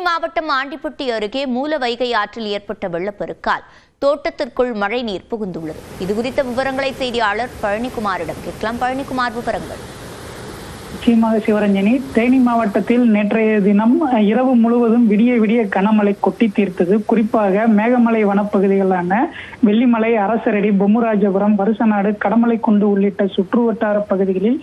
மாவட்டம் ஆண்டிப்பட்டி அருகே மூல வைகை ஆற்றில் ஏற்பட்ட வெள்ளப்பெருக்கால் தோட்டத்திற்குள் மழை நீர் புகுந்துள்ளது. இதுகுறித்த விவரங்களை செய்தியாளர் பழனிக்குமாரிடம் கேட்கலாம். பழனிக்குமார், விவரங்கள். நிச்சயமாக சிவரஞ்சனி, தேனி மாவட்டத்தில் நேற்றைய தினம் இரவு முழுவதும் விடிய விடிய கனமழை கொட்டி தீர்த்தது. குறிப்பாக மேகமலை வனப்பகுதிகளான வெள்ளிமலை, அரசரடி, பொம்முராஜபுரம், வருசநாடு, கடமலைக்குண்டு உள்ளிட்ட சுற்றுவட்டார பகுதிகளில்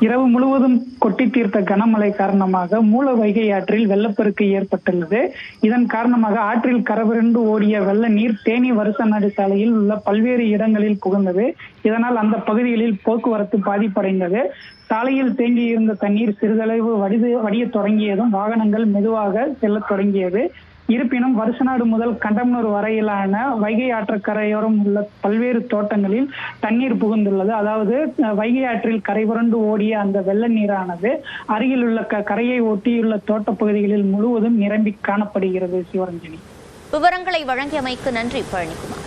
இரவு முழுவதும் கொட்டி தீர்த்த கனமழை காரணமாக மூல வைகை ஆற்றில் வெள்ளப்பெருக்கு ஏற்பட்டுள்ளது. இதன் காரணமாக ஆற்றில் கரவிரண்டு ஓடிய வெள்ள நீர் தேனி வருசநாடு சாலையில் உள்ள பல்வேறு இடங்களில் புகுந்தது. இதனால் அந்த பகுதிகளில் போக்குவரத்து பாதிப்படைந்தது. சாலையில் தேங்கி இருந்த தண்ணீர் சிறிதளவு வடிய தொடங்கியதும் வாகனங்கள் மெதுவாக செல்ல தொடங்கியது. இருப்பினும் வருசநாடு முதல் கண்டம்னூர் வரையிலான வைகை ஆற்றக்கரையோரம் உள்ள பல்வேறு தோட்டங்களில் தண்ணீர் புகுந்துள்ளது. அதாவது வைகை ஆற்றில் கரைபுரண்டு ஓடிய அந்த வெள்ள நீரானது அருகில் உள்ள கரையை ஒட்டியுள்ள தோட்ட பகுதிகளில் முழுவதும் நிரம்பி காணப்படுகிறது. சிவரஞ்சனி, விவரங்களை வழங்கியமைக்கு நன்றி பழனிக்குமார்.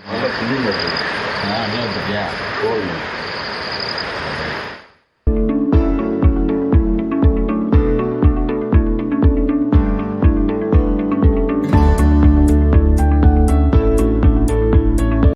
நல்லா புள்ளி வருது. நல்லா பத்தியா போதும்.